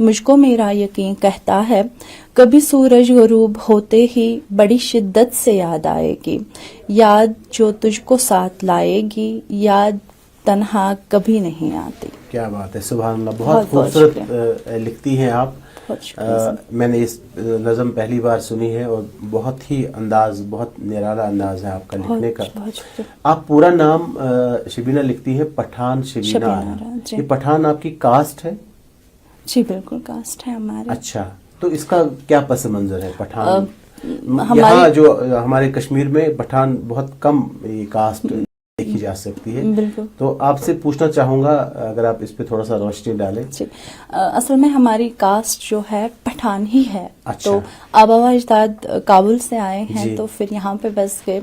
مجھ کو میرا یقین کہتا ہے کبھی سورج غروب ہوتے ہی بڑی شدت سے یاد آئے گی، یاد جو تجھ کو ساتھ لائے گی، یاد تنہا کبھی نہیں آتی. کیا بات ہے، سبحان اللہ، بہت خوبصورت لکھتی ہیں آپ. میں نے اس نظم پہلی بار سنی ہے اور بہت ہی بہت نرالا انداز ہے آپ کا لکھنے کا. آپ پورا نام شبینہ لکھتی ہے پٹھان شبینہ آرا. یہ پٹھان آپ کی کاسٹ ہے؟ جی بالکل کاسٹ ہے ہمارے. اچھا، تو اس کا کیا پس منظر ہے پٹھان؟ یہاں جو ہمارے کشمیر میں پٹھان بہت کم کاسٹ دیکھی جا سکتی ہے. بالکل. تو آپ سے پوچھنا چاہوں گا اگر آپ اس پہ تھوڑا سا روشنی ڈالیں. اصل میں ہماری کاسٹ جو ہے پٹھان ہی ہے. اچھا. تو آبا و اجداد کابل سے آئے ہیں تو پھر یہاں پہ بس گئے.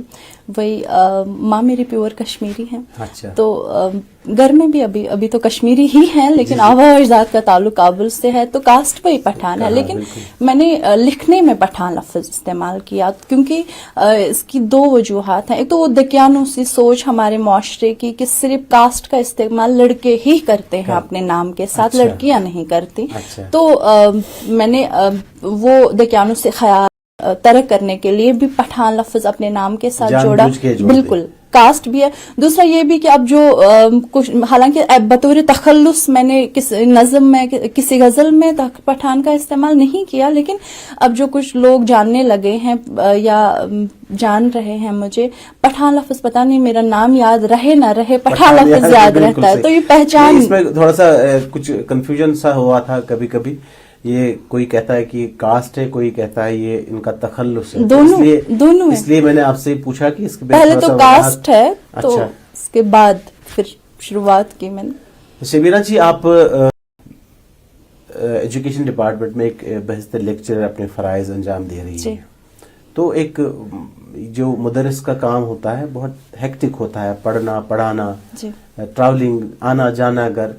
وہی ماں میری پیور کشمیری ہیں. اچھا. تو گھر میں بھی ابھی تو کشمیری ہی ہیں لیکن آبا و اجداد کا تعلق کابل سے ہے تو کاسٹ وہی پٹھان ہے. لیکن میں نے لکھنے میں پٹھان لفظ استعمال کیا کیونکہ اس کی دو وجوہات ہیں. ایک تو وہ دقیانوسی سوچ ہمارے معاشرے کی کہ صرف کاسٹ کا استعمال لڑکے ہی کرتے ہیں اپنے نام کے ساتھ. اچھا. لڑکیاں نہیں کرتی. اچھا. تو میں نے وہ دقیانوسی خیال ترک کرنے کے لیے بھی پٹھان لفظ اپنے نام کے ساتھ جوڑا. بالکل کاسٹ بھی ہے. دوسرا یہ بھی کہ اب جو کچھ حالانکہ بطور تخلص میں نے نظم میں کسی غزل میں پٹھان کا استعمال نہیں کیا لیکن اب جو کچھ لوگ جاننے لگے ہیں یا جان رہے ہیں مجھے پٹھان لفظ پتہ نہیں میرا نام یاد رہے نہ رہے پٹھان لفظ یاد رہتا ہے. تو یہ پہچان. اس میں تھوڑا سا کچھ کنفیوژن سا ہوا تھا کبھی کبھی. یہ کوئی کہتا ہے کہ کاسٹ ہے، کوئی کہتا ہے یہ ان کا تخلص ہے. دونوں اس لیے میں نے آپ سے پوچھا کہ اس کے پہلے تو کاسٹ ہے تو اچھا. اس کے بعد پھر شروعات کی میں نے. شبینہ جی، آپ ایجوکیشن ڈپارٹمنٹ میں ایک بحث لیکچرر اپنے فرائض انجام دے رہی ہیں. تو ایک جو مدرس کا کام ہوتا ہے بہت ہیکٹک ہوتا ہے، پڑھنا پڑھانا، ٹریولنگ، آنا جانا گھر.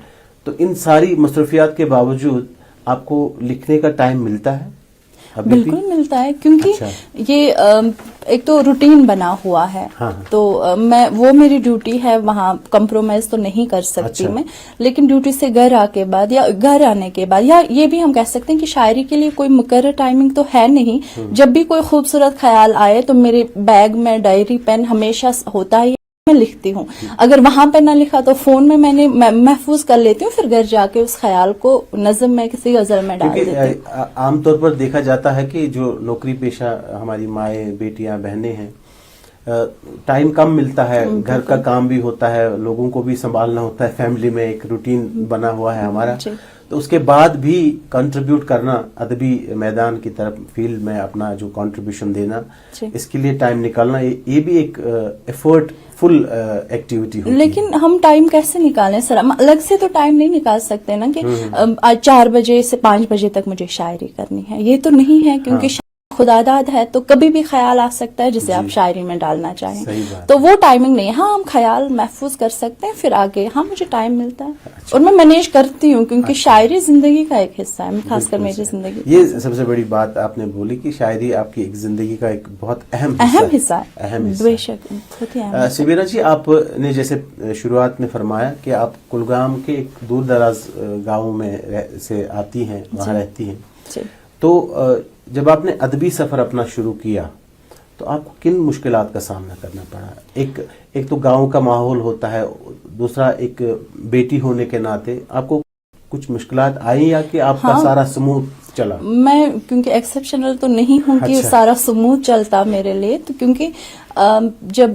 تو ان ساری مصروفیات کے باوجود آپ کو لکھنے کا ٹائم ملتا ہے؟ بالکل ملتا ہے کیونکہ یہ ایک تو روٹین بنا ہوا ہے. تو وہ میری ڈیوٹی ہے، وہاں کمپرومائز تو نہیں کر سکتی میں. لیکن ڈیوٹی سے گھر آنے کے بعد یا یہ بھی ہم کہہ سکتے ہیں کہ شاعری کے لیے کوئی مقرر ٹائمنگ تو ہے نہیں. جب بھی کوئی خوبصورت خیال آئے تو میرے بیگ میں ڈائری پین ہمیشہ ہوتا ہے، میں لکھتی ہوں. اگر وہاں پہ نہ لکھا تو فون میں میں نے محفوظ کر لیتی ہوں، پھر گھر جا کے اس خیال کو نظم میں کسی غزل میں ڈال دیتی ہوں. عام طور پر دیکھا جاتا ہے کہ جو نوکری پیشہ ہماری مائیں بیٹیاں بہنیں ہیں ٹائم کم ملتا ہے، گھر کا کام بھی ہوتا ہے، لوگوں کو بھی سنبھالنا ہوتا ہے، فیملی میں ایک روٹین بنا ہوا ہے ہمارا. تو اس کے بعد بھی کنٹریبیوٹ کرنا ادبی میدان کی طرف فیلڈ میں اپنا جو کنٹریبیوشن دینا، اس کے لیے ٹائم نکالنا یہ بھی ایک ایفرٹ فل ایکٹیویٹی ہوتی ہے. لیکن ہم ٹائم کیسے نکالیں سر؟ ہم الگ سے تو ٹائم نہیں نکال سکتے نا کہ آج 4 بجے سے 5 بجے تک مجھے شاعری کرنی ہے. یہ تو نہیں ہے کیونکہ خدا داد ہے تو کبھی بھی خیال آ سکتا ہے جسے آپ شاعری میں ڈالنا چاہیں. تو وہ ٹائمنگ نہیں ہے. ہاں ہم خیال محفوظ کر سکتے ہیں پھر آگے مجھے ٹائم ملتا ہے اور میں مینیج کرتی ہوں کیونکہ شاعری زندگی کا ایک حصہ ہے، خاص کر میری زندگی. یہ سب سے بڑی بات آپ نے بولی کہ شاعری آپ کی ایک زندگی کا ایک بہت اہم حصہ ہے. بے شک. شبینہ جی، آپ نے جیسے شروعات میں فرمایا کہ آپ کلگام کے ایک دور دراز گاؤں میں سے آتی ہیں، وہاں رہتی ہیں. تو جب آپ نے ادبی سفر اپنا شروع کیا تو آپ کو کن مشکلات کا سامنا کرنا پڑا؟ ایک تو گاؤں کا ماحول ہوتا ہے، دوسرا ایک بیٹی ہونے کے ناطے آپ کو کچھ مشکلات آئی یا کہ آپ کا سارا سموتھ چلا؟ میں کیونکہ ایکسیپشنل تو نہیں ہوں کہ سارا سموتھ چلتا میرے لیے. تو کیونکہ جب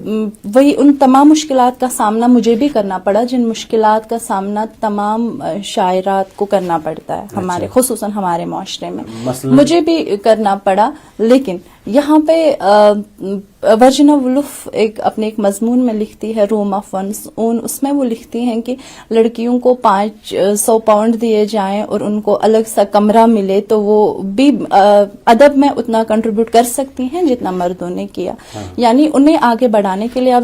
وہی ان تمام مشکلات کا سامنا مجھے بھی کرنا پڑا جن مشکلات کا سامنا تمام شاعرات کو کرنا پڑتا ہے ہمارے خصوصاً ہمارے معاشرے میں، مجھے بھی کرنا پڑا. لیکن یہاں پہ ورجنا وولف اپنے ایک مضمون میں لکھتی ہے روم آف ونس اون. اس میں وہ لکھتی ہیں کہ لڑکیوں کو 500 پاؤنڈ دیے جائیں اور ان کو الگ سا کمرہ ملے تو وہ بھی ادب میں اتنا کنٹریبیوٹ کر سکتی ہیں جتنا مردوں نے کیا. یعنی انہیں آگے بڑھانے کے لیے آپ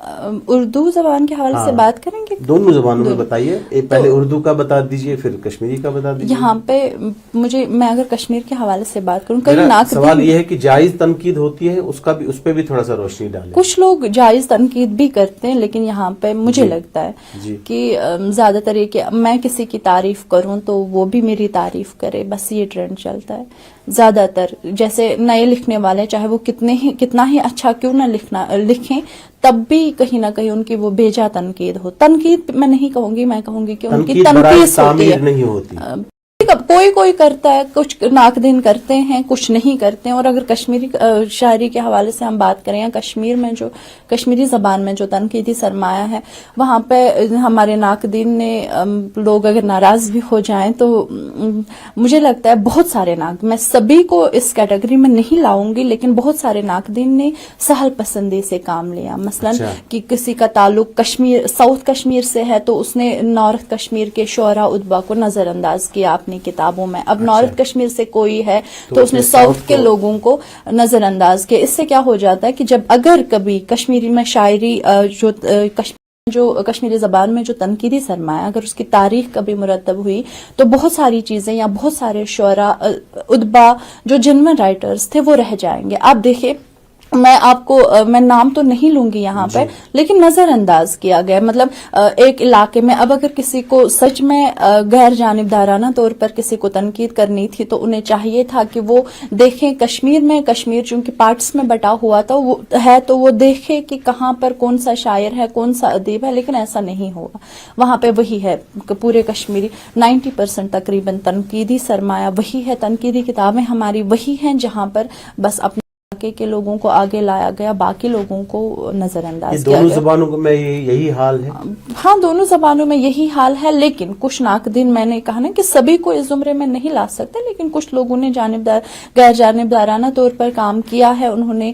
اردو زبان کے حوالے سے بات کریں گے؟ دونوں زبانوں میں بتائیے، پہلے اردو کا بتا دیجئے پھر کشمیری کا بتا دیجئے. یہاں پہ میں اگر کشمیر کے حوالے سے بات کروں، میرا سوال یہ ہے کہ جائز تنقید ہوتی ہے، اس پہ بھی تھوڑا سا روشنی ڈالیں. کچھ لوگ جائز تنقید بھی کرتے ہیں، لیکن یہاں پہ مجھے لگتا ہے کہ زیادہ تر یہ کہ میں کسی کی تعریف کروں تو وہ بھی میری تعریف کرے، بس یہ ٹرینڈ چلتا ہے زیادہ تر. جیسے نئے لکھنے والے چاہے وہ کتنا ہی اچھا کیوں نہ لکھیں، تب بھی کہیں نہ کہیں ان کی وہ بیجا تنقید ہو. تنقید میں نہیں کہوں گی، میں کہوں گی کہ ان کی تنقید ہوتی ہے، نہیں ہوتی. کوئی کرتا ہے، کچھ ناقدین کرتے ہیں، کچھ نہیں کرتے ہیں. اور اگر کشمیری شاعری کے حوالے سے ہم بات کریں، یا کشمیری زبان میں جو تنقیدی سرمایہ ہے، وہاں پہ ہمارے ناقدین نے لوگ اگر ناراض بھی ہو جائیں تو مجھے لگتا ہے بہت سارے میں سبھی کو اس کیٹیگری میں نہیں لاؤں گی، لیکن بہت سارے ناقدین نے سہل پسندی سے کام لیا. مثلا کہ کسی کا تعلق ساؤتھ کشمیر سے ہے تو اس نے نارتھ کشمیر کے شعراء ادبا کو نظر انداز کیا اپنی کتابوں میں. اب نارتھ کشمیر سے کوئی ہے تو اس نے ساؤتھ کے لوگوں کو نظر انداز کیا. اس سے کیا ہو جاتا ہے کہ اگر کبھی کشمیری میں شاعری جو کشمیری زبان میں جو تنقیدی سرمایہ اگر اس کی تاریخ کبھی مرتب ہوئی تو بہت ساری چیزیں یا بہت سارے شعراء ادبا جو جنون رائٹرز تھے وہ رہ جائیں گے. آپ دیکھیں، میں نام تو نہیں لوں گی یہاں پہ، لیکن نظر انداز کیا گیا. مطلب ایک علاقے میں اب اگر کسی کو سچ میں غیر جانبدارانہ طور پر کسی کو تنقید کرنی تھی تو انہیں چاہیے تھا کہ وہ دیکھیں کشمیر چونکہ پارٹس میں بٹا ہوا تھا تو وہ دیکھے کہ کہاں پر کون سا شاعر ہے، کون سا ادیب ہے. لیکن ایسا نہیں ہوا. وہاں پہ وہی ہے کہ پورے کشمیری 90% تقریباً تنقیدی سرمایہ وہی ہے. تنقیدی کتابیں ہماری وہی ہیں جہاں پر بس اپنے کے لوگوں کو آگے لایا گیا، باقی لوگوں کو نظر انداز کیا گیا. دونوں زبانوں میں یہی حال ہے. ہاں، دونوں زبانوں میں یہی حال ہے. لیکن کچھ ناقدین، میں نے کہا نا کہ سبھی کو اس زمرے میں نہیں لا سکتے، لیکن کچھ لوگوں نے غیر جانبدارانہ طور پر کام کیا ہے. انہوں نے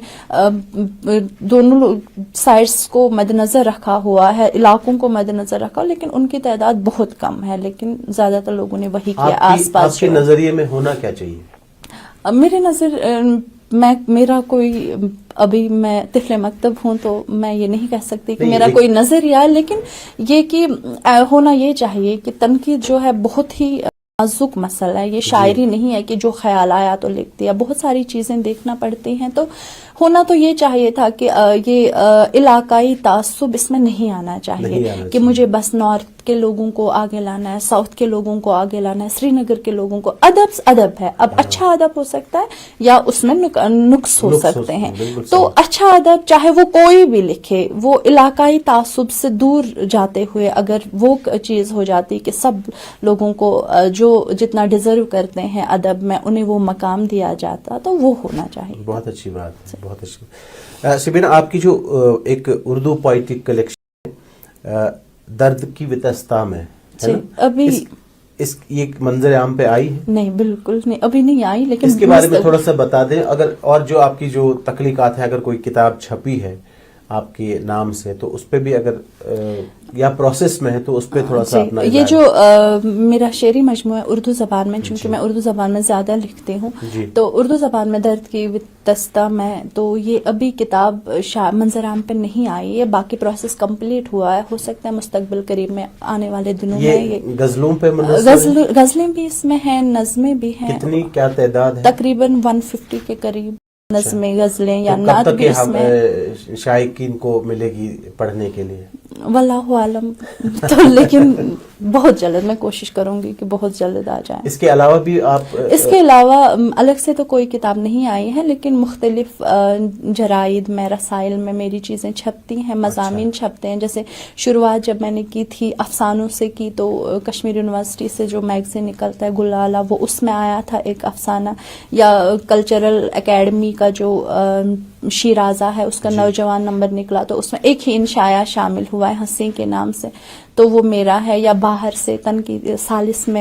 دونوں سائڈس کو مد نظر رکھا ہوا ہے، علاقوں کو مد نظر رکھا، لیکن ان کی تعداد بہت کم ہے. لیکن زیادہ تر لوگوں نے وہی کیا. آس پاس آپ کے نظریے میں ہونا کیا چاہیے؟ میرے نظر میرا کوئی ابھی میں طفل مکتب ہوں تو میں یہ نہیں کہہ سکتی کہ میرا کوئی نظریہ ہے، لیکن یہ کہ ہونا یہ چاہیے کہ تنقید جو ہے بہت ہی نازک مسئلہ ہے. یہ شاعری نہیں ہے کہ جو خیال آیا تو لکھ دیا، بہت ساری چیزیں دیکھنا پڑتی ہیں. تو ہونا تو یہ چاہیے تھا کہ یہ علاقائی تعصب اس میں نہیں آنا چاہیے کہ مجھے بس نارتھ کے لوگوں کو آگے لانا ہے، ساؤتھ کے لوگوں کو آگے لانا ہے، سری نگر کے لوگوں کو. ادب ہے. اب اچھا ادب ہو سکتا ہے یا اس میں نقص ہو سکتے ہیں. تو اچھا ادب چاہے وہ کوئی بھی لکھے، وہ علاقائی تعصب سے دور جاتے ہوئے اگر وہ چیز ہو جاتی کہ سب لوگوں کو جو جتنا ڈیزرو کرتے ہیں ادب میں انہیں وہ مقام دیا جاتا تو وہ ہونا چاہیے. بہت اچھی بات، بہت اچھی. سبینہ، آپ کی جو ایک اردو پوئٹک کلیکشن ہے درد کی وتستہ میں، ابھی یہ منظر عام پہ آئی ہے؟ نہیں، بالکل نہیں، ابھی نہیں آئی. لیکن اس کے بارے میں تھوڑا سا بتا دیں. اگر اور جو آپ کی جو تخلیقات ہے، اگر کوئی کتاب چھپی ہے آپ کے نام سے تو اس پہ بھی اگر یا پروسیس میں ہے تو اس پہ تھوڑا سا اپنا یہ جو میرا شعری مجموعہ اردو زبان میں، چونکہ میں اردو زبان میں زیادہ لکھتی ہوں تو اردو زبان میں درد کی وتستہ میں، تو یہ ابھی کتاب منظر عام پہ نہیں آئی ہے. باقی پروسیس کمپلیٹ ہوا ہے. ہو سکتا ہے مستقبل قریب میں آنے والے دنوں میں. یہ غزلوں پہ غزلیں بھی اس میں ہیں، نظمیں بھی ہیں. کتنی کیا تعداد ہے؟ تقریباً 150 کے قریب نظمیں، غزلیں یا نعت بھی اس میں. شائقین کو ملے گی پڑھنے کے لیے؟ واللہ عالم. تو لیکن بہت جلد میں کوشش کروں گی کہ بہت جلد آ جائیں. اس کے علاوہ بھی آپ اس کے علاوہ الگ سے تو کوئی کتاب نہیں آئی ہے، لیکن مختلف جرائد میں، رسائل میں میری چیزیں چھپتی ہیں، مضامین چھپتے ہیں. جیسے شروعات جب میں نے کی تھی افسانوں سے کی تو کشمیر یونیورسٹی سے جو میگزین نکلتا ہے گلالہ، وہ اس میں آیا تھا ایک افسانہ. یا کلچرل اکیڈمی کا جو شیرازہ ہے اس کا نوجوان نمبر نکلا تو اس میں ایک ہی انشاء شامل ہوا ہے ہنسی کے نام سے، تو وہ میرا ہے. یا باہر سے تنقید سالس میں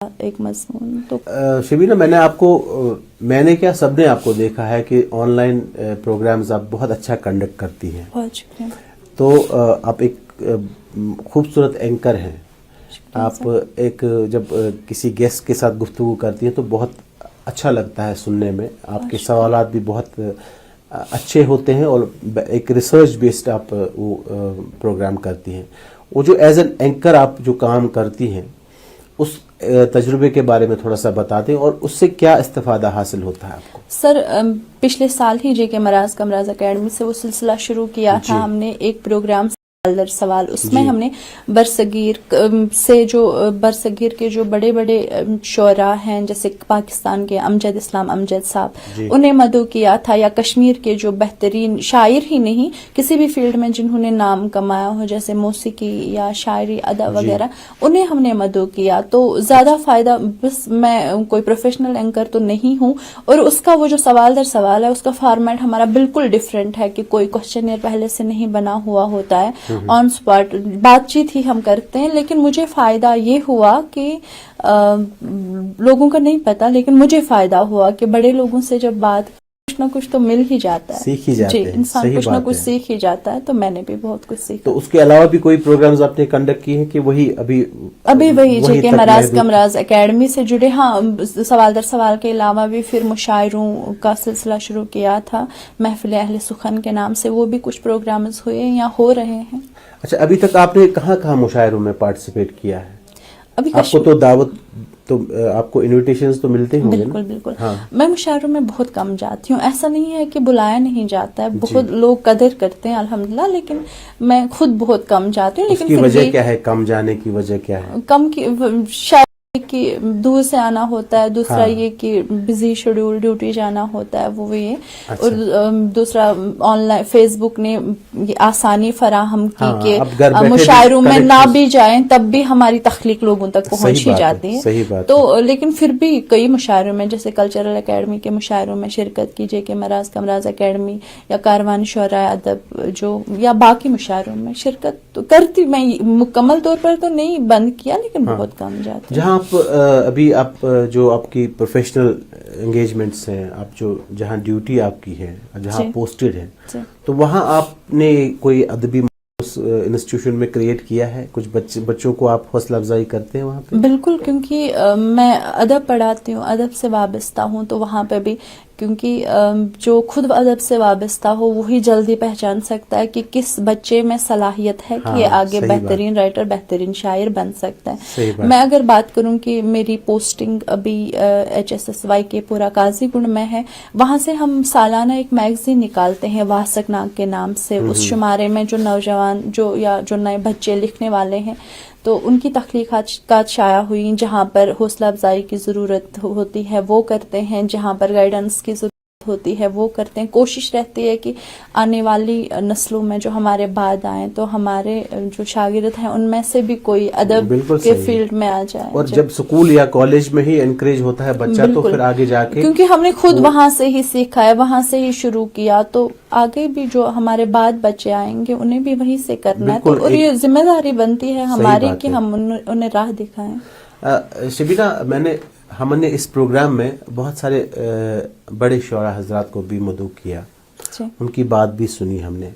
ایک مضمون. تو شبینہ، میں نے آپ کو میں نے کیا سب نے آپ کو دیکھا ہے کہ آن لائن پروگرامز آپ بہت اچھا کنڈکٹ کرتی ہیں. بہت شکریہ. تو آپ ایک خوبصورت اینکر ہیں. آپ ایک جب کسی گیسٹ کے ساتھ گفتگو کرتی ہیں تو بہت اچھا لگتا ہے سننے میں. آپ کے سوالات بھی بہت اچھے ہوتے ہیں اور ایک ریسرچ بیسڈ آپ وہ پروگرام کرتی ہیں. وہ جو ایز این اینکر آپ جو کام کرتی ہیں اس تجربے کے بارے میں تھوڑا سا بتا دیں اور اس سے کیا استفادہ حاصل ہوتا ہے آپ کو؟ سر پچھلے سال ہی جے کے مراز کمراز اکیڈمی سے وہ سلسلہ شروع کیا تھا. ہم نے ایک پروگرام سوال در سوال، اس میں ہم نے برصغیر سے جو برصغیر کے جو بڑے بڑے شعراء ہیں جیسے پاکستان کے امجد اسلام امجد صاحب، انہیں مدعو کیا تھا، یا کشمیر کے جو بہترین شاعر ہی نہیں کسی بھی فیلڈ میں جنہوں نے نام کمایا ہو جیسے موسیقی یا شاعری ادب وغیرہ، انہیں ہم نے مدعو کیا. تو زیادہ فائدہ، بس میں کوئی پروفیشنل اینکر تو نہیں ہوں، اور اس کا وہ جو سوال در سوال ہے اس کا فارمیٹ ہمارا بالکل ڈفرینٹ ہے کہ کوئی کوشچنئر پہلے سے نہیں بنا ہوا ہوتا ہے. آن اسپاٹ بات چیت ہی ہم کرتے ہیں. لیکن مجھے فائدہ یہ ہوا کہ لوگوں کا نہیں پتا، لیکن مجھے فائدہ ہوا کہ بڑے لوگوں سے جب بات کچھ نہ کچھ تو مل ہی جاتا ہے، سیکھ ہی جاتے ہیں. انسان کچھ نہ کچھ سیکھ ہی جاتا ہے. تو میں نے بھی بہت کچھ سیکھا. تو اس کے علاوہ بھی کوئی پروگرامز آپ نے کنڈکٹ کیے ہیں کہ وہی ابھی وہی جے کے مراز کمراز اکیڈمی سے جڑے؟ ہاں، سوال در سوال کے علاوہ بھی پھر مشاعروں کا سلسلہ شروع کیا تھا محفل اہل سخن کے نام سے، وہ بھی کچھ پروگرامز ہوئے یا ہو رہے ہیں. اچھا، ابھی تک آپ نے کہاں کہاں مشاعروں میں پارٹیسپیٹ کیا ہے؟ ابھی آپ کو تو دعوت، تو آپ کو انویٹیشنز تو ملتے ہوں گے؟ بالکل بالکل. میں مشاعروں میں بہت کم جاتی ہوں. ایسا نہیں ہے کہ بلایا نہیں جاتا ہے، بہت لوگ قدر کرتے ہیں الحمدللہ، لیکن میں خود بہت کم جاتی ہوں. لیکن اس کی وجہ کیا ہے؟ کم جانے کی وجہ کیا ہے؟ کم کی شاید کہ دور سے آنا ہوتا ہے، دوسرا یہ کہ بزی شیڈول ڈیوٹی جانا ہوتا ہے، وہ یہ. اور دوسرا آن لائن فیس بک نے آسانی فراہم کی کہ مشاعروں میں نہ بھی جائیں تب بھی ہماری تخلیق لوگوں تک پہنچ ہی جاتی ہے. تو لیکن پھر بھی کئی مشاعروں میں جیسے کلچرل اکیڈمی کے مشاعروں میں شرکت کی، جے کے مراز کمراز اکیڈمی یا کاروان شعراء ادب جو یا باقی مشاعروں میں شرکت تو کرتی. میں مکمل طور پر تو نہیں بند کیا، لیکن بہت کم جاتی. جہاں ابھی آپ جو آپ کی پروفیشنل انگیجمنٹس ہیں، آپ جو جہاں ڈیوٹی آپ کی ہے، جہاں پوسٹڈ ہیں، تو وہاں آپ نے کوئی ادبی انسٹیٹیوشن میں کریٹ کیا ہے؟ کچھ بچوں کو آپ حوصلہ افزائی کرتے ہیں وہاں پہ؟ بالکل، کیونکہ میں ادب پڑھاتی ہوں، ادب سے وابستہ ہوں. تو وہاں پہ بھی کیونکہ جو خود ادب سے وابستہ ہو وہی جلدی پہچان سکتا ہے کہ کس بچے میں صلاحیت ہے کہ یہ آگے بہترین رائٹر بہترین شاعر بن سکتا ہے. میں اگر بات کروں کہ میری پوسٹنگ ابھی HSSY کے پورا قاضی گنڈ میں ہے، وہاں سے ہم سالانہ ایک میگزین نکالتے ہیں واسک ناگ کے نام سے. اس شمارے میں جو نوجوان جو نئے بچے لکھنے والے ہیں تو ان کی تخلیقات شائع ہوئی. جہاں پر حوصلہ افزائی کی ضرورت ہوتی ہے وہ کرتے ہیں، جہاں پر گائیڈنس کی ضرورت ہوتی ہے وہ کرتے ہیں. کوشش رہتی ہے کہ آنے والی نسلوں میں جو ہمارے بعد آئیں تو ہمارے جو شاگرد ہیں ان میں سے بھی کوئی ادب کے فیلڈ میں آ جائے. اور جب اسکول یا کالج میں ہی انکریج ہوتا ہے بچہ تو پھر آگے جا کے، کیونکہ ہم نے خود وہاں سے ہی سیکھا ہے، وہاں سے ہی شروع کیا، تو آگے بھی جو ہمارے بعد بچے آئیں گے انہیں بھی وہیں سے کرنا ہے. اور یہ ذمہ داری بنتی ہے ہماری کہ ہم انہیں راہ دکھائیں. شبینہ، ہم نے اس پروگرام میں بہت سارے بڑے شعراء حضرات کو بھی مدعو کیا، ان کی بات بھی سنی ہم نے،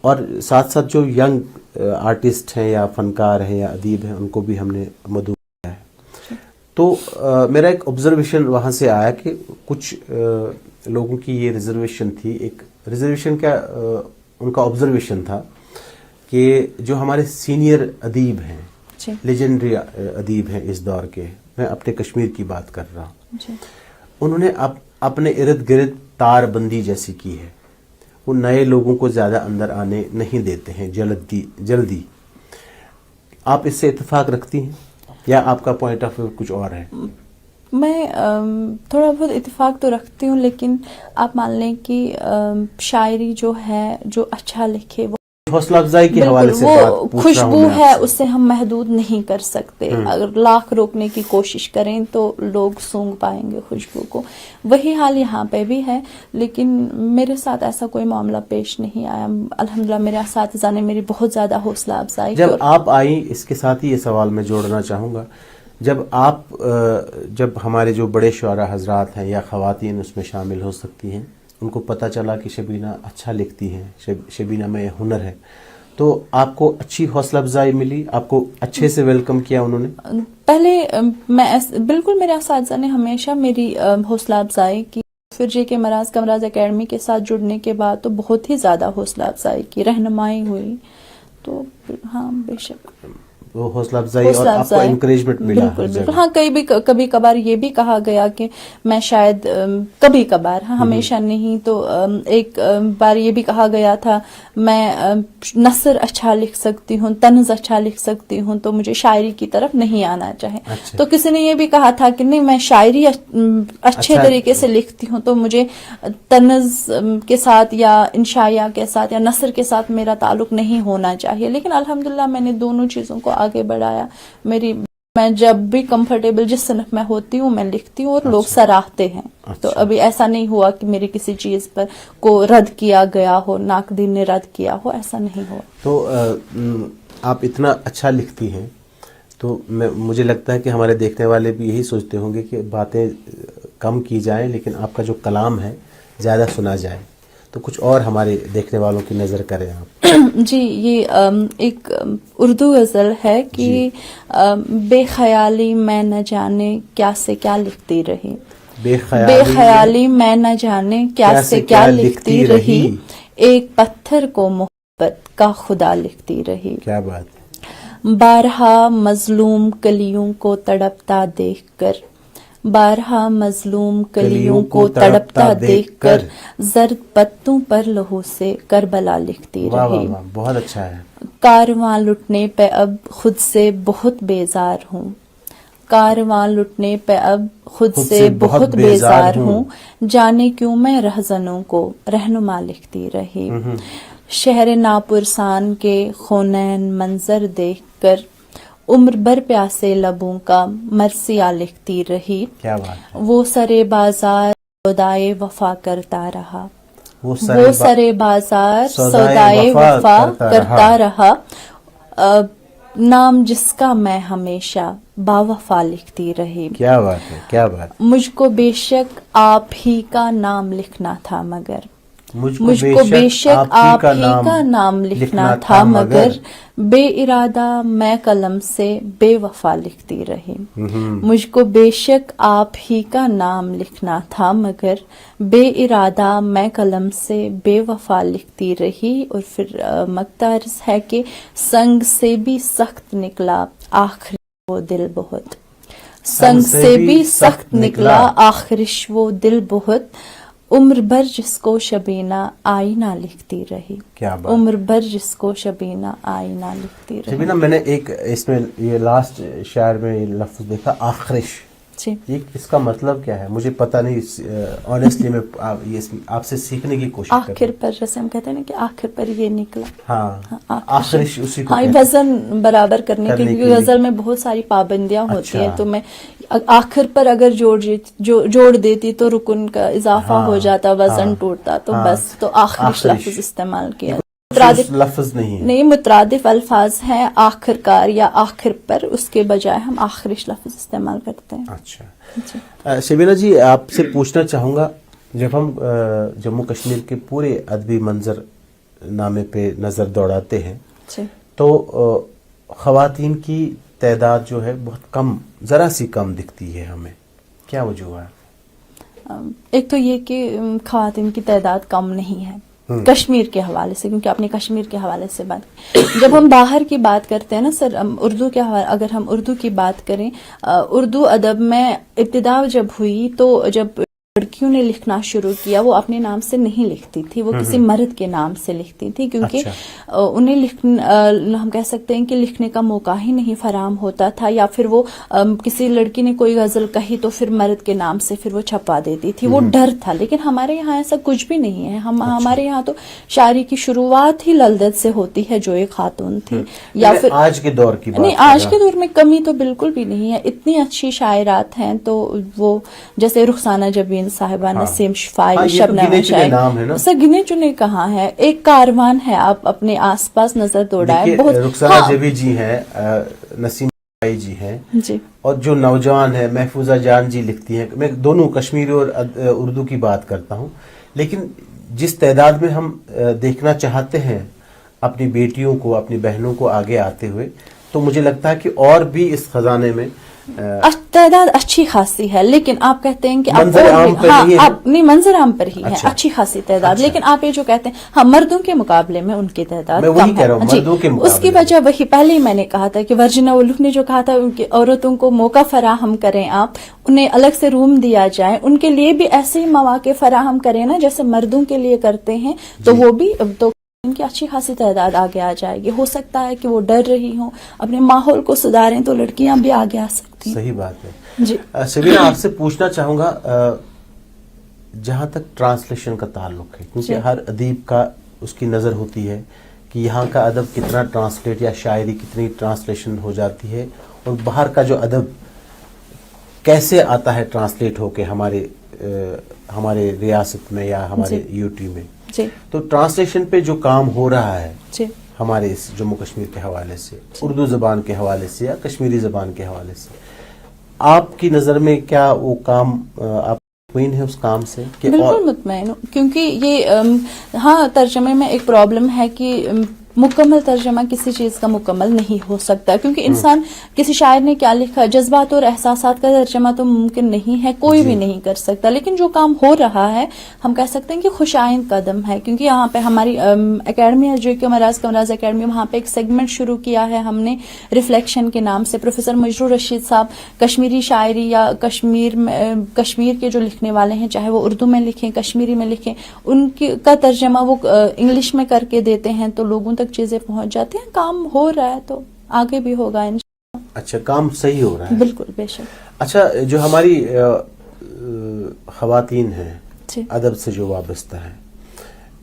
اور ساتھ ساتھ جو ینگ آرٹسٹ ہیں یا فنکار ہیں یا ادیب ہیں ان کو بھی ہم نے مدعو کیا ہے. تو میرا ایک آبزرویشن وہاں سے آیا کہ کچھ لوگوں کی یہ ریزرویشن تھی، ایک ریزرویشن کا ان کا آبزرویشن تھا کہ جو ہمارے سینئر ادیب ہیں، لیجنڈری ادیب ہیں اس دور کے، میں اپنے کشمیر کی بات کر رہا ہوں، انہوں نے اپنے ارد گرد تار بندی جیسی کی ہے. وہ نئے لوگوں کو زیادہ اندر آنے نہیں دیتے ہیں جلدی. آپ اس سے اتفاق رکھتی ہیں یا آپ کا پوائنٹ آف ویو کچھ اور ہے؟ میں تھوڑا بہت اتفاق تو رکھتی ہوں، لیکن آپ مان لیں کہ شاعری جو ہے، جو اچھا لکھے، وہ حوصلہ افزائی کے حوالے سے وہ خوشبو ہے، اسے ہم محدود نہیں کر سکتے. اگر لاکھ روکنے کی کوشش کریں تو لوگ سونگ پائیں گے خوشبو کو. وہی حال یہاں پہ بھی ہے، لیکن میرے ساتھ ایسا کوئی معاملہ پیش نہیں آیا. الحمدللہ میرے اساتذہ نے میری بہت زیادہ حوصلہ افزائی. جب آپ آئیں، اس کے ساتھ ہی یہ سوال میں جوڑنا چاہوں گا، جب آپ جب ہمارے جو بڑے شعراء حضرات ہیں یا خواتین اس میں شامل ہو سکتی ہیں، ان کو پتہ چلا کہ شبینہ اچھا لکھتی ہیں، شبینہ میں یہ ہنر ہے، تو آپ کو اچھی حوصلہ افزائی ملی، آپ کو اچھے سے ویلکم کیا انہوں نے؟ پہلے میں بالکل میرے اساتذہ نے ہمیشہ میری حوصلہ افزائی کی. پھر جے کے مراز کمراز اکیڈمی کے ساتھ جڑنے کے بعد تو بہت ہی زیادہ حوصلہ افزائی کی، رہنمائی ہوئی. تو ہاں بے شک وہ حوصلہ افزائی اور آپ کو انکریجمنٹ ملا. بالکل بالکل. ہاں کبھی کبھار یہ بھی کہا گیا کہ میں شاید کبھی کبھار، ہاں ہمیشہ نہیں، تو ایک بار یہ بھی کہا گیا تھا میں نثر اچھا لکھ سکتی ہوں، طنز اچھا لکھ سکتی ہوں، تو مجھے شاعری کی طرف نہیں آنا چاہے. تو کسی نے یہ بھی کہا تھا کہ نہیں میں شاعری اچھے طریقے سے لکھتی ہوں، تو مجھے طنز کے ساتھ یا انشائیہ کے ساتھ یا نثر کے ساتھ میرا تعلق نہیں ہونا چاہیے. لیکن الحمدللہ میں نے دونوں چیزوں کو آگے بڑھایا. میں جب بھی کمفرٹیبل جس صنف میں ہوتی ہوں میں لکھتی ہوں اور لوگ سراہتے ہیں. تو ابھی ایسا نہیں ہوا کہ میری کسی چیز پر کو رد کیا گیا ہو، ناقدین نے رد کیا ہو، ایسا نہیں ہوا. تو آپ اتنا اچھا لکھتی ہیں تو مجھے لگتا ہے کہ ہمارے دیکھنے والے بھی یہی سوچتے ہوں گے کہ باتیں کم کی جائیں لیکن آپ کا جو کلام ہے زیادہ سنا جائے. تو کچھ اور ہمارے دیکھنے والوں کی نظر کریں آپ. جی یہ ایک اردو غزل ہے کہ بے خیالی میں نہ جانے کیا سے کیا لکھتی رہی، بے خیالی میں نہ جانے کیا سے کیا لکھتی رہی، ایک پتھر کو محبت کا خدا لکھتی رہی. کیا بات ہے. بارہا مظلوم کلیوں کو تڑپتا دیکھ کر، بارہا مظلوم کلیوں کو تڑپتا دیکھ کر، زرد پتوں پر لہو سے کربلا لکھتی رہی. بہت اچھا ہے. کارواں لٹنے پہ اب خود سے بہت بیزار ہوں، کارواں لٹنے پہ اب خود سے بہت بیزار ہوں، جانے کیوں میں رہزنوں کو رہنما لکھتی رہی. شہر ناپرسان کے خونین منظر دیکھ کر، عمر بھر پیاسے لبوں کا مرثیہ لکھتی رہی. کیا بات ہے. وہ سرے بازار سودائے وفا کرتا رہا، وہ سرے بازار سودائے وفا کرتا رہا، نام جس کا میں ہمیشہ باوفا لکھتی رہی. کیا بات ہے. کیا بات. مجھ کو بے شک آپ ہی کا نام لکھنا تھا مگر، مجھ کو بے شک آپ ہی کا نام لکھنا تھا مگر، بے ارادہ میں قلم سے بے وفا لکھتی رہی. مجھ کو بے شک آپ ہی کا نام لکھنا تھا مگر، بے ارادہ میں قلم سے بے وفا لکھتی رہی. اور پھر مقتارس ہے کہ سنگ سے بھی سخت نکلا آخر وہ دل بہت، سنگ سے بھی سخت نکلا آخرش وہ دل بہت، عمر بھر جس کو شبینہ آئینہ لکھتی رہی. کیا بات. عمر بھر جس کو شبینہ آئینہ لکھتی رہی. شبینہ میں نے ایک اس میں یہ لاسٹ شعر میں یہ لفظ دیکھا آخرش، یہ اس کا مطلب کیا ہے مجھے پتہ نہیں. آنیسٹلی میں آپ سے سیکھنے کی کوشش کرتا ہوں. آخر پر جیسے ہم کہتے ہیں نا کہ آخر پر یہ نکلا. ہاں آخرش اسی کو وزن برابر کرنے کے لیے غزل میں بہت ساری پابندیاں ہوتی ہیں. تو میں آخر پر اگر جوڑ دیتی تو رکن کا اضافہ ہو جاتا، وزن ٹوٹتا، تو بس تو آخرش لفظ استعمال کیا. لفظ نہیں مترادف الفاظ ہیں آخر کار یا آخر پر، اس کے بجائے ہم آخرش لفظ استعمال کرتے ہیں. اچھا شبینہ جی آپ سے پوچھنا چاہوں گا، جب ہم جموں کشمیر کے پورے ادبی منظر نامے پہ نظر دوڑاتے ہیں تو خواتین کی تعداد جو ہے بہت کم، ذرا سی کم دکھتی ہے ہمیں، کیا وجہ ہے؟ ایک تو یہ کہ خواتین کی تعداد کم نہیں ہے کشمیر کے حوالے سے، کیونکہ اپنے کشمیر کے حوالے سے بات جب ہم باہر کی بات کرتے ہیں نا سر، اردو کے حوالے اگر ہم اردو کی بات کریں، اردو ادب میں ابتدا جب ہوئی تو جب لڑکیوں نے لکھنا شروع کیا وہ اپنے نام سے نہیں لکھتی تھی، وہ کسی مرد کے نام سے لکھتی تھی، کیونکہ انہیں ہم کہہ سکتے ہیں کہ لکھنے کا موقع ہی نہیں فراہم ہوتا تھا، یا پھر وہ کسی لڑکی نے کوئی غزل کہی تو پھر مرد کے نام سے پھر وہ چھپا دیتی تھی، وہ ڈر تھا. لیکن ہمارے یہاں ایسا کچھ بھی نہیں ہے. ہمارے یہاں تو شاعری کی شروعات ہی للدت سے ہوتی ہے جو ایک خاتون تھی. یا پھر آج کے دور کی نہیں، آج کے دور میں کمی تو بالکل بھی نہیں ہے، اتنی اچھی شاعرات ہیں. تو وہ جیسے رخسانہ جبین صاحبہ، نسیم شفائی، شبنم شاعر، اسے گنے چنے کہاں ہے. ایک کاروان ہے، آپ اپنے آس پاس نظر دوڑائے. رخسانہ جبین جی ہیں، نسیم شفائی جی ہیں، جی اور جو نوجوان ہے، محفوظہ جان جی لکھتی ہیں، میں دونوں کشمیری اور اردو کی بات کرتا ہوں، لیکن جس تعداد میں ہم دیکھنا چاہتے ہیں اپنی بیٹیوں کو، اپنی بہنوں کو آگے آتے ہوئے، تو مجھے لگتا ہے کہ اور بھی اس خزانے میں تعداد اچھی خاصی ہے، لیکن آپ کہتے ہیں کہ منظر عام پر نہیں ہے، نہیں منظر عام پر ہی ہے اچھا، اچھی خاصی تعداد، اچھا، لیکن آپ یہ جو کہتے ہیں ہاں مردوں کے مقابلے میں ان کی تعداد میں وہی کم کہہ رہا ہوں، ہے مردوں کے اس مقابلے کی وجہ وہی پہلے ہی میں نے کہا تھا کہ ورجینا وولف نے جو کہا تھا کہ عورتوں کو موقع فراہم کریں، آپ انہیں الگ سے روم دیا جائے، ان کے لیے بھی ایسے ہی مواقع فراہم کریں نا جیسے مردوں کے لیے کرتے ہیں، تو وہ بھی تو ان کی اچھی خاصی تعداد آگے آ جائے گی. ہو سکتا ہے کہ وہ ڈر رہی ہوں، اپنے ماحول کو سدھاریں تو لڑکیاں بھی آگے آ سکتی ہیں. صحیح بات ہے. جی سبینہ، آپ سے پوچھنا چاہوں گا جہاں تک ٹرانسلیشن کا تعلق ہے، کیونکہ ہر ادیب کا اس کی نظر ہوتی ہے کہ یہاں کا ادب کتنا ٹرانسلیٹ یا شاعری کتنی ٹرانسلیشن ہو جاتی ہے، اور باہر کا جو ادب کیسے آتا ہے ٹرانسلیٹ ہو کے ہمارے ریاست میں یا ہمارے یو ٹی میں. تو ٹرانسلیشن پہ جو کام ہو رہا ہے ہمارے اس جموں کشمیر کے حوالے سے، اردو زبان کے حوالے سے یا کشمیری زبان کے حوالے سے، آپ کی نظر میں کیا وہ کام آپ مطمئن ہے اس کام سے؟ بالکل مطمئن ہوں، کیونکہ یہ ہاں ترجمے میں ایک پرابلم ہے کہ مکمل ترجمہ کسی چیز کا مکمل نہیں ہو سکتا، کیونکہ انسان کسی شاعر نے کیا لکھا، جذبات اور احساسات کا ترجمہ تو ممکن نہیں ہے، کوئی بھی نہیں کر سکتا. لیکن جو کام ہو رہا ہے ہم کہہ سکتے ہیں کہ خوشائند قدم ہے، کیونکہ یہاں پہ ہماری اکیڈمی ہے جو کہ کمراز اکیڈمی، وہاں پہ ایک سیگمنٹ شروع کیا ہے ہم نے ریفلیکشن کے نام سے. پروفیسر مجروح رشید صاحب کشمیری شاعری یا کشمیر کے جو لکھنے والے ہیں، چاہے وہ اردو میں لکھیں کشمیری میں لکھیں، ان کا ترجمہ وہ انگلش میں کر کے دیتے ہیں تو لوگوں تک چیزیں پہنچ جاتی ہیں. کام ہو رہا ہے تو آگے بھی ہوگا انشاءاللہ. اچھا، کام صحیح ہو رہا ہے. بالکل، بے شک. اچھا، جو ہماری خواتین ہیں ادب سے جو وابستہ ہیں،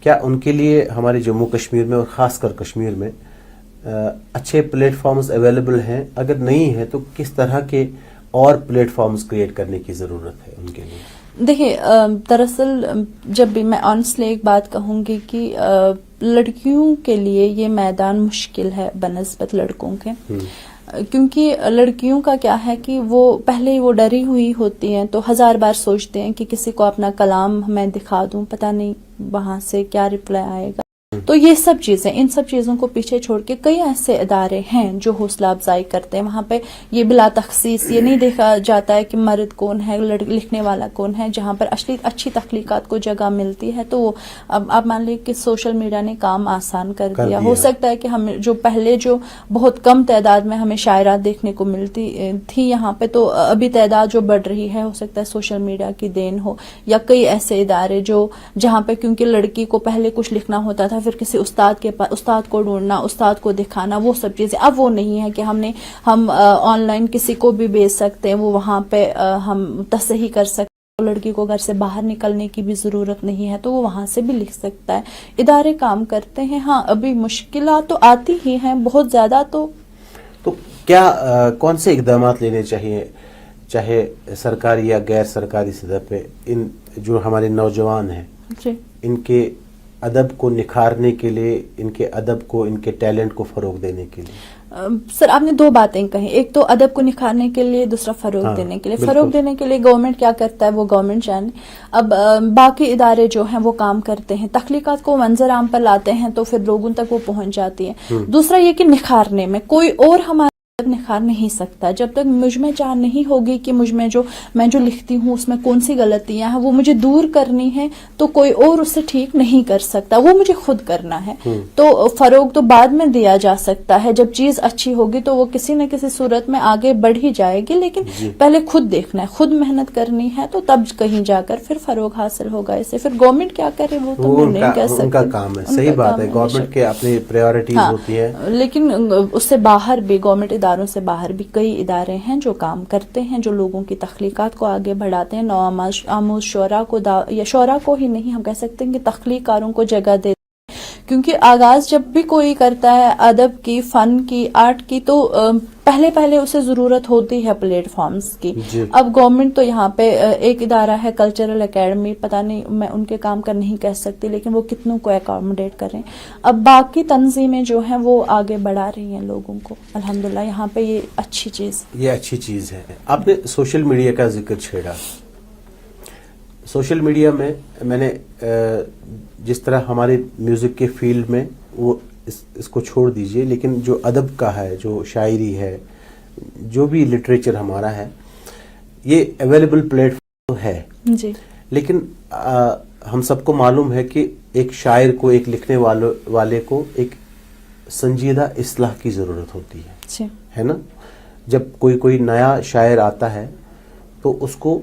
کیا ان کے لیے ہمارے جموں کشمیر میں اور خاص کر کشمیر میں اچھے پلیٹ فارمز اویلیبل ہیں؟ اگر نہیں ہے تو کس طرح کے اور پلیٹ فارمز کریٹ کرنے کی ضرورت ہے ان کے لیے؟ دیکھیے، دراصل جب بھی میں آنیسٹلی ایک بات کہوں گی کہ لڑکیوں کے لیے یہ میدان مشکل ہے بنسبت لڑکوں کے، کیونکہ لڑکیوں کا کیا ہے کہ وہ پہلے ہی وہ ڈری ہوئی ہوتی ہیں تو ہزار بار سوچتے ہیں کہ کسی کو اپنا کلام میں دکھا دوں، پتہ نہیں وہاں سے کیا رپلائی آئے گا. تو یہ سب چیزیں، ان سب چیزوں کو پیچھے چھوڑ کے کئی ایسے ادارے ہیں جو حوصلہ افزائی کرتے ہیں. وہاں پہ یہ بلا تخصیص یہ نہیں دیکھا جاتا ہے کہ مرد کون ہے، لکھنے والا کون ہے. جہاں پر اچھی تخلیقات کو جگہ ملتی ہے تو اب آپ مان لیں کہ سوشل میڈیا نے کام آسان کر دیا. ہو سکتا ہے کہ ہمیں جو پہلے جو بہت کم تعداد میں ہمیں شاعرات دیکھنے کو ملتی تھی یہاں پہ، تو ابھی تعداد جو بڑھ رہی ہے ہو سکتا ہے سوشل میڈیا کی دین ہو، یا کئی ایسے ادارے جو جہاں پہ کیونکہ لڑکی کو پہلے کچھ لکھنا ہوتا تھا، پھر کسی استاد کو ڈھونڈنا، استاد کو دکھانا، وہ سب چیزیں اب وہ نہیں ہے کہ ہم آن لائن کسی کو بھی بھیج سکتے ہیں، وہ وہاں پہ ہم تصحیح کر سکتے ہیں. لڑکی کو گھر سے باہر نکلنے کی بھی ضرورت نہیں ہے تو وہ وہاں سے بھی لکھ سکتا ہے. ادارے کام کرتے ہیں. ہاں ابھی مشکلات تو آتی ہی ہیں بہت زیادہ. تو کیا کون سے اقدامات لینے چاہیے، چاہے سرکاری یا غیر سرکاری سطح پہ، ان جو ہمارے نوجوان ہیں ان کے ادب کو نکھارنے کے لیے، ان کے ادب کو، ان کے ٹیلنٹ کو فروغ دینے کے لیے؟ سر آپ نے دو باتیں کہیں، ایک تو ادب کو نکھارنے کے لیے، دوسرا فروغ دینے کے لیے. فروغ دینے کے لیے گورنمنٹ کیا کرتا ہے وہ گورنمنٹ جانے. اب باقی ادارے جو ہیں وہ کام کرتے ہیں، تخلیقات کو منظر عام پر لاتے ہیں تو پھر لوگوں تک وہ پہنچ جاتی ہے. دوسرا یہ کہ نکھارنے میں کوئی اور ہمارا نکھار نہیں سکتا جب تک مجھ میں چاہ نہیں ہوگی کہ میں جو لکھتی ہوں اس میں کون سی غلطیاں ہیں وہ مجھے دور کرنی ہے، تو کوئی اور اسے ٹھیک نہیں کر سکتا، وہ مجھے خود کرنا ہے. تو فروغ تو بعد میں دیا جا سکتا ہے، جب چیز اچھی ہوگی تو وہ کسی نہ کسی صورت میں آگے بڑھ ہی جائے گی، لیکن پہلے خود دیکھنا ہے، خود محنت کرنی ہے، تو تب کہیں جا کر پھر فروغ حاصل ہوگا. اسے پھر گورنمنٹ کیا کرے وہ تو میں نہیں کہہ سکتی، ان کا کام ہے. صحیح بات ہے، گورنمنٹ کے اپنی پریورٹیز ہوتی ہیں. لیکن اس سے باہر بھی، گورنمنٹ اداروں سے باہر بھی کئی ادارے ہیں جو کام کرتے ہیں، جو لوگوں کی تخلیقات کو آگے بڑھاتے ہیں. نوآموز شعراء کو یا شعراء کو ہی نہیں، ہم کہہ سکتے ہیں کہ تخلیق کاروں کو جگہ دیتے ہیں، کیونکہ آغاز جب بھی کوئی کرتا ہے ادب کی، فن کی، آرٹ کی، تو پہلے اسے ضرورت ہوتی ہے پلیٹ فارمز کی. جی. اب گورنمنٹ تو یہاں پہ ایک ادارہ ہے کلچرل اکیڈمی، پتہ نہیں میں ان کے کام کا نہیں کہہ سکتی، لیکن وہ کتنوں کو اکاموڈیٹ کریں. اب باقی تنظیمیں جو ہیں وہ آگے بڑھا رہی ہیں لوگوں کو، الحمدللہ یہاں پہ یہ اچھی چیز ہے. آپ نے سوشل میڈیا کا ذکر چھیڑا. سوشل میڈیا میں نے جس طرح ہمارے میوزک کے فیلڈ میں وہ اس کو چھوڑ دیجئے، لیکن جو ادب کا ہے، جو شاعری ہے، جو بھی لٹریچر ہمارا ہے، یہ اویلیبل پلیٹ فارم ہے. جی. لیکن ہم سب کو معلوم ہے کہ ایک شاعر کو، ایک لکھنے والے کو ایک سنجیدہ اصلاح کی ضرورت ہوتی ہے. جی. ہے نا؟ جب کوئی نیا شاعر آتا ہے تو اس کو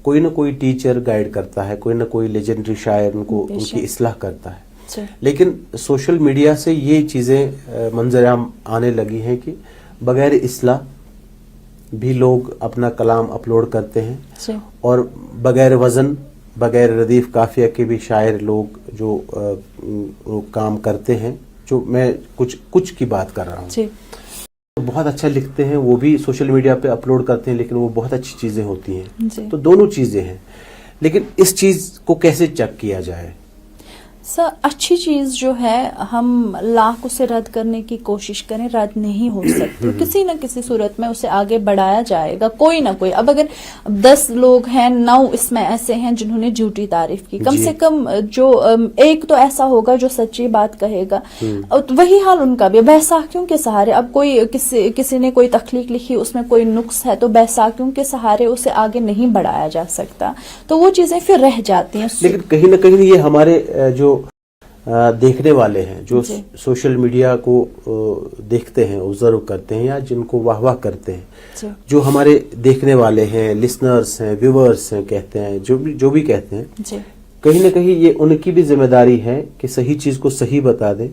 کوئی نہ کوئی ٹیچر گائیڈ کرتا ہے، کوئی نہ کوئی لیجنڈری شاعر ان کی اصلاح کرتا ہے. لیکن سوشل میڈیا سے یہ چیزیں منظر عام آنے لگی ہیں کہ بغیر اصلاح بھی لوگ اپنا کلام اپلوڈ کرتے ہیں، اور بغیر وزن، بغیر ردیف قافیہ کے بھی شاعر لوگ جو کام کرتے ہیں، جو میں کچھ کی بات کر رہا ہوں، بہت اچھا لکھتے ہیں، وہ بھی سوشل میڈیا پہ اپلوڈ کرتے ہیں، لیکن وہ بہت اچھی چیزیں ہوتی ہیں. تو دونوں چیزیں ہیں، لیکن اس چیز کو کیسے چیک کیا جائے؟ سر، اچھی چیز جو ہے ہم لاکھ اسے رد کرنے کی کوشش کریں، رد نہیں ہو سکتی. کسی نہ کسی صورت میں اسے آگے بڑھایا جائے گا، کوئی نہ کوئی. اب اگر 10 لوگ ہیں، 9 اس میں ایسے ہیں جنہوں نے جھوٹی تعریف کی، کم سے کم جو ایک تو ایسا ہوگا جو سچی بات کہے گا. وہی حال ان کا بھی بیساکھیوں کے سہارے. اب کوئی کسی نے کوئی تخلیق لکھی، اس میں کوئی نقص ہے، تو بیساکھیوں کے سہارے اسے آگے نہیں بڑھایا جا سکتا، تو وہ چیزیں پھر رہ جاتی ہیں. لیکن کہیں نہ کہیں یہ ہمارے جو دیکھنے والے ہیں، جو سوشل میڈیا کو دیکھتے ہیں، آبزرو کرتے ہیں، یا جن کو واہ واہ کرتے ہیں، جو ہمارے دیکھنے والے ہیں، لسنرز ہیں، ویورز ہیں، کہتے ہیں، جو بھی کہتے ہیں، کہیں نہ کہیں یہ ان کی بھی ذمہ داری ہے کہ صحیح چیز کو صحیح بتا دیں.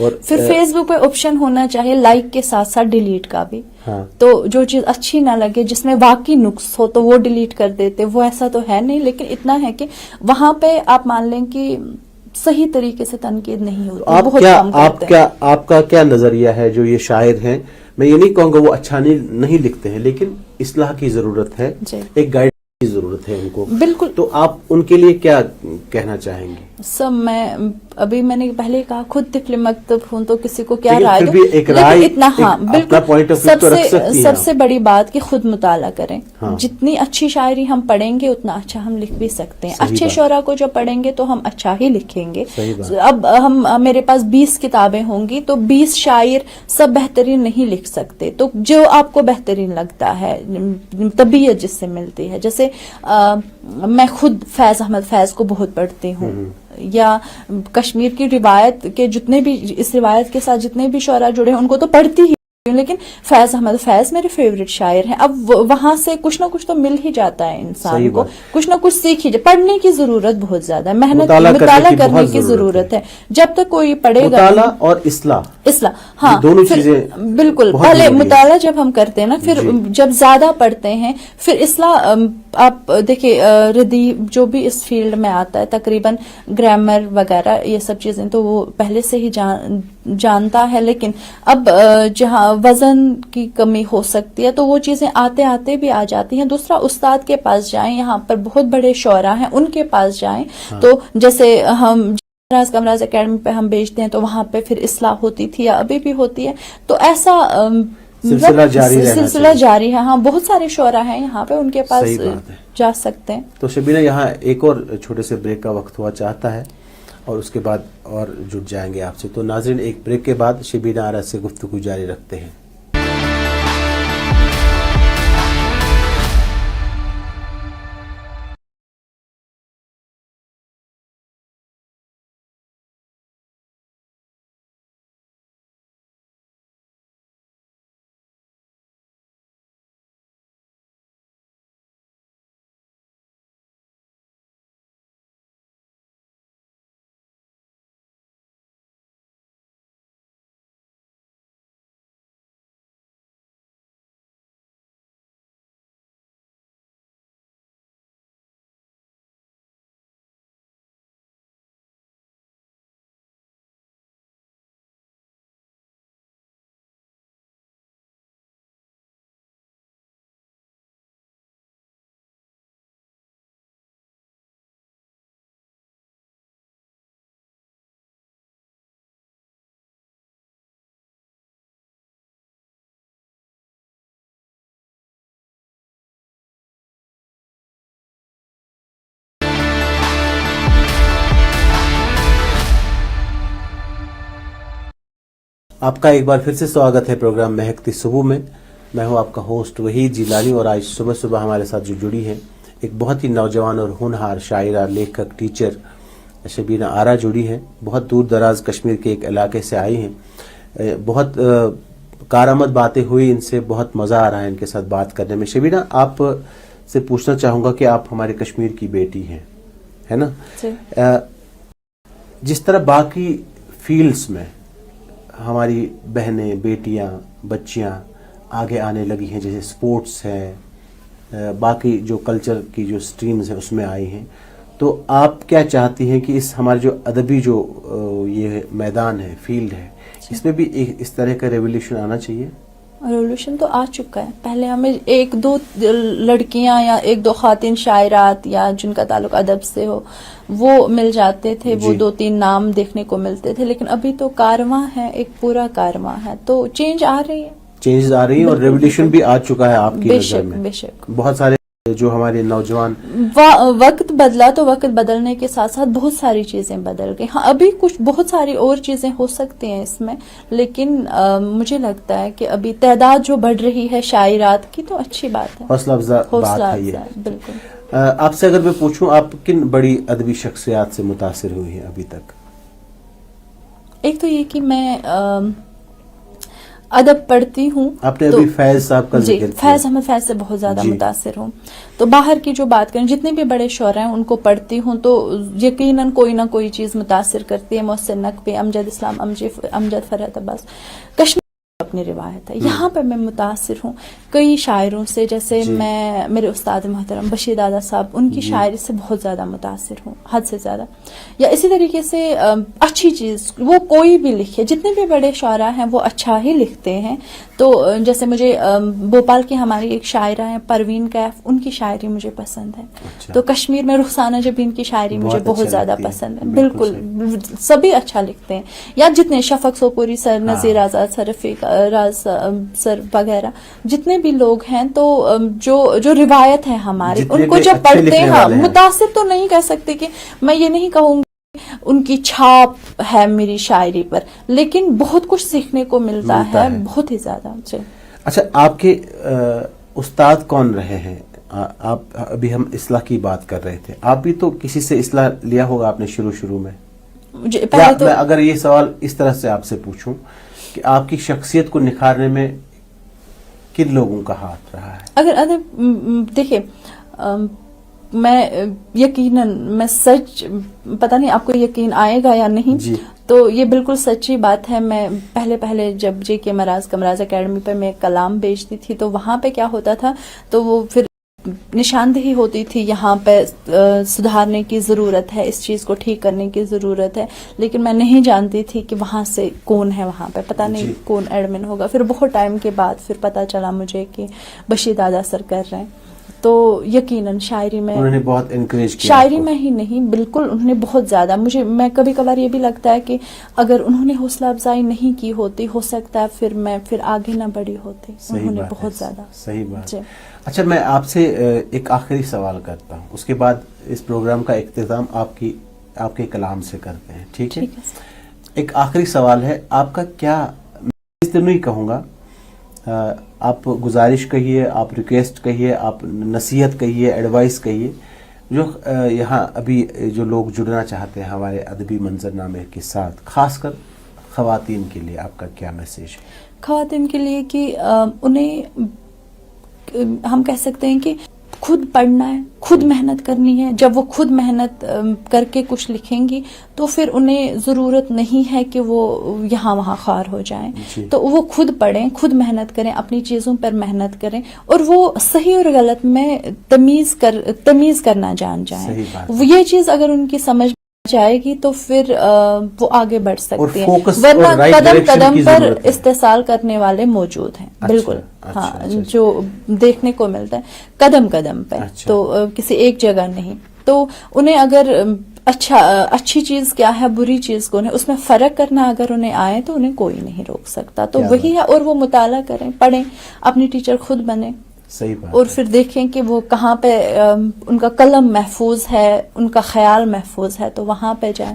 اور پھر فیس بک پہ آپشن ہونا چاہیے لائک کے ساتھ ساتھ ڈیلیٹ کا بھی. تو جو چیز اچھی نہ لگے، جس میں واقعی نقص ہو، تو وہ ڈیلیٹ کر دیتے. وہ ایسا تو ہے نہیں، لیکن اتنا ہے کہ وہاں پہ آپ مان لیں کہ صحیح طریقے سے تنقید نہیں ہوتی. آپ کا کیا نظریہ ہے؟ جو یہ شاعر ہیں، میں یہ نہیں کہوں گا وہ اچھا نہیں لکھتے ہیں، لیکن اصلاح کی ضرورت ہے، ایک گائیڈ کی ضرورت ہے ان کو. بالکل. تو آپ ان کے لیے کیا کہنا چاہیں گے؟ میں نے پہلے کہا، خود طفل مکتب ہوں تو کسی کو کیا رائے دوں، لیکن اتنا ہاں بالکل سب سے بڑی بات کہ خود مطالعہ کریں. جتنی اچھی شاعری ہم پڑھیں گے اتنا اچھا ہم لکھ بھی سکتے ہیں. اچھے شعراء کو جو پڑھیں گے تو ہم اچھا ہی لکھیں گے. اب میرے پاس 20 کتابیں ہوں گی تو 20 شاعر سب بہترین نہیں لکھ سکتے. تو جو آپ کو بہترین لگتا ہے، طبیعت جس سے ملتی ہے، جیسے میں خود فیض احمد فیض کو بہت پڑھتی ہوں، یا کشمیر کی روایت کے جتنے بھی، اس روایت کے ساتھ جتنے بھی شعراء جڑے ہیں ان کو تو پڑھتی ہی، لیکن فیض احمد فیض میرے فیوریٹ شاعر ہیں. اب وہاں سے کچھ نہ کچھ تو مل ہی جاتا ہے انسان کو، کچھ نہ کچھ سیکھ ہی جائے. پڑھنے کی ضرورت بہت زیادہ ہے، مطالعہ کرنے کی ضرورت ہے. جب تک کوئی پڑھے گا، مطالعہ اور اصلاح، ہاں دونوں چیزیں بالکل. پہلے مطالعہ جب ہم کرتے ہیں نا، پھر جب زیادہ پڑھتے ہیں، پھر اصلاح. آپ دیکھیں ردیف جو بھی اس فیلڈ میں آتا ہے، تقریباً گرامر وغیرہ یہ سب چیزیں تو وہ پہلے سے ہی جانتا ہے. لیکن اب جہاں وزن کی کمی ہو سکتی ہے تو وہ چیزیں آتے آتے بھی آ جاتی ہیں. دوسرا، استاد کے پاس جائیں، یہاں پر بہت بڑے شعراء ہیں، ان کے پاس جائیں. تو جیسے ہم کمراز اکیڈمی پہ ہم بیچتے ہیں تو وہاں پہ پھر اصلاح ہوتی تھی یا ابھی بھی ہوتی ہے. تو ایسا سلسلہ جاری ہے. ہاں، بہت سارے شعراء ہیں یہاں پہ، ان کے پاس جا سکتے ہیں. تو شبینہ، یہاں ایک اور چھوٹے سے بریک کا وقت ہوا چاہتا ہے، اور اس کے بعد اور جڑ جائیں گے آپ سے. تو ناظرین، ایک بریک کے بعد شبینہ آرا سے گفتگو جاری رکھتے ہیں. آپ کا ایک بار پھر سے سواگت ہے پروگرام مہکتی صبح میں. میں ہوں آپ کا ہوسٹ وحید جیلانی, اور آج صبح صبح ہمارے ساتھ جو جڑی ہیں ایک بہت ہی نوجوان اور ہونہار شاعرہ, لیکھک, ٹیچر شبینہ آرا جڑی ہیں. بہت دور دراز کشمیر کے ایک علاقے سے آئی ہیں. بہت کارآمد باتیں ہوئی ان سے, بہت مزہ آ رہا ہے ان کے ساتھ بات کرنے میں. شبینہ, آپ سے پوچھنا چاہوں گا کہ آپ ہمارے کشمیر کی بیٹی ہیں, ہے نا؟ جس طرح باقی فیلڈز میں ہماری بہنیں, بیٹیاں, بچیاں آگے آنے لگی ہیں, جیسے سپورٹس ہے, باقی جو کلچر کی جو سٹریمز ہیں اس میں آئی ہیں, تو آپ کیا چاہتی ہیں کہ اس ہمارے جو ادبی جو یہ میدان ہے, فیلڈ ہے, اس میں بھی اس طرح کا ریولیوشن آنا چاہیے؟ ریولیوشن تو آ چکا ہے. پہلے ہمیں ایک دو لڑکیاں یا ایک دو خواتین شاعرات یا جن کا تعلق ادب سے ہو وہ مل جاتے تھے, وہ دو تین نام دیکھنے کو ملتے تھے, لیکن ابھی تو کارواں ہے, ایک پورا کارواں ہے, تو چینج آ رہی ہے, چینجز آ رہی ہیں, اور ریولیوشن بھی آ چکا ہے آپ کی نظر میں. بے شک. بہت سارے جو ہمارے نوجوان, وقت بدلا تو وقت بدلنے کے ساتھ ساتھ بہت ساری چیزیں بدل گئی. ہاں, ابھی کچھ بہت ساری اور چیزیں ہو سکتی ہیں اس میں, لیکن مجھے لگتا ہے کہ ابھی تعداد جو بڑھ رہی ہے شاعرات کی, تو اچھی بات ہے, حوصلہ افزا بات ہے یہ. بالکل. آپ سے اگر میں پوچھوں, آپ کن بڑی ادبی شخصیات سے متاثر ہوئی ہیں ابھی تک؟ ایک تو یہ کہ میں ادب پڑھتی ہوں. آپ نے ابھی فیض صاحب کا ذکر کیا. فیض احمد فیض سے بہت زیادہ متاثر ہوں. تو باہر کی جو بات کریں, جتنے بھی بڑے شعراء ہیں ان کو پڑھتی ہوں تو یقیناً کوئی نہ کوئی چیز متاثر کرتی ہے. محسن نقوی, امجد اسلام, امجد فرحت عباس. کشمیر اپنی روایت ہے, یہاں پہ میں متاثر ہوں کئی شاعروں سے, جیسے میں میرے استاد محترم بشیر دادا صاحب, ان کی شاعری سے بہت زیادہ متاثر ہوں, حد سے زیادہ. یا اسی طریقے سے اچھی چیز وہ کوئی بھی لکھے, جتنے بھی بڑے شاعرہ ہیں وہ اچھا ہی لکھتے ہیں. تو جیسے مجھے بھوپال کی ہماری ایک شاعرہ ہیں پروین کیف, ان کی شاعری مجھے پسند ہے. تو کشمیر میں رخسانہ جبین کی شاعری مجھے بہت زیادہ پسند ہے. بالکل, سبھی اچھا لکھتے ہیں. یا جتنے شفق سوپوری سر, نذیر آزاد سر, رفیق راز سر وغیرہ, جتنے بھی لوگ ہیں, تو جو روایت ہے ہماری, ان کو جب پڑھتے ہیں, متاثر تو نہیں کہہ سکتے, کہ میں یہ نہیں کہوں گی ان کی چھاپ ہے میری شاعری پر, لیکن بہت کچھ سیکھنے کو ملتا ہے, بہت ہی زیادہ. اچھا, آپ کے استاد کون رہے ہیں؟ آپ ابھی ہم اصلاح کی بات کر رہے تھے, آپ بھی تو کسی سے اصلاح لیا ہوگا آپ نے شروع میں. میں اگر یہ سوال اس طرح سے آپ سے پوچھوں کہ آپ کی شخصیت کو نکھارنے میں کن لوگوں کا ہاتھ رہا ہے؟ اگر دیکھیں, میں یقیناً, میں سچ, پتہ نہیں آپ کو یقین آئے گا یا نہیں, تو یہ بالکل سچی بات ہے. میں پہلے جب جے کے مراز کمراز اکیڈمی پہ میں کلام بیچتی تھی, تو وہاں پہ کیا ہوتا تھا, تو وہ پھر نشاندہی ہوتی تھی, یہاں پہ سدھارنے کی ضرورت ہے, اس چیز کو ٹھیک کرنے کی ضرورت ہے, لیکن میں نہیں جانتی تھی کہ وہاں سے کون ہے, وہاں پہ پتہ نہیں کون ایڈمن ہوگا. پھر بہت ٹائم کے بعد پھر پتہ چلا مجھے کہ بشیر دادا سر کر رہے ہیں. تو یقیناً شاعری میں انہوں نے بہت انکریج کیا. شاعری میں ہی نہیں, بالکل انہوں نے بہت زیادہ, میں کبھی کبھار یہ بھی لگتا ہے کہ اگر انہوں نے حوصلہ افزائی نہیں کی ہوتی, ہو سکتا ہے پھر آگے نہ بڑھی ہوتی. انہوں نے بہت زیادہ. صحیح بات. اچھا, میں آپ سے ایک آخری سوال کرتا ہوں, اس کے بعد اس پروگرام کا اختتام آپ کے کلام سے کرتے ہیں, ٹھیک ہے؟ ایک آخری سوال ہے آپ کا, کیا, میں نہیں کہوں گا, آپ گزارش کہیے, آپ ریکویسٹ کہیے, آپ نصیحت کہیے, ایڈوائس کہیے, جو یہاں ابھی جو لوگ جڑنا چاہتے ہیں ہمارے ادبی منظرنامے کے ساتھ, خاص کر خواتین کے لیے آپ کا کیا میسیج ہے؟ خواتین کے لیے کہ انہیں ہم کہہ سکتے ہیں کہ خود پڑھنا ہے, خود محنت کرنی ہے. جب وہ خود محنت کر کے کچھ لکھیں گی تو پھر انہیں ضرورت نہیں ہے کہ وہ یہاں وہاں خوار ہو جائیں. تو وہ خود پڑھیں, خود محنت کریں, اپنی چیزوں پر محنت کریں, اور وہ صحیح اور غلط میں تمیز کرنا جان جائیں. یہ چیز اگر ان کی سمجھ جائے گی تو پھر وہ آگے بڑھ سکتی ہیں, ورنہ قدم قدم پر استحصال کرنے والے موجود ہیں. بالکل, ہاں, جو دیکھنے کو ملتا ہے قدم قدم پہ, تو کسی ایک جگہ نہیں. تو انہیں اگر اچھی چیز کیا ہے, بری چیز کون ہے, اس میں فرق کرنا اگر انہیں آئے تو انہیں کوئی نہیں روک سکتا. تو وہی ہے, اور وہ مطالعہ کریں, پڑھیں, اپنی ٹیچر خود بنیں, اور پھر دیکھیں کہ وہ کہاں پہ ان کا قلم محفوظ ہے, ان کا خیال محفوظ ہے, تو وہاں پہ جائیں.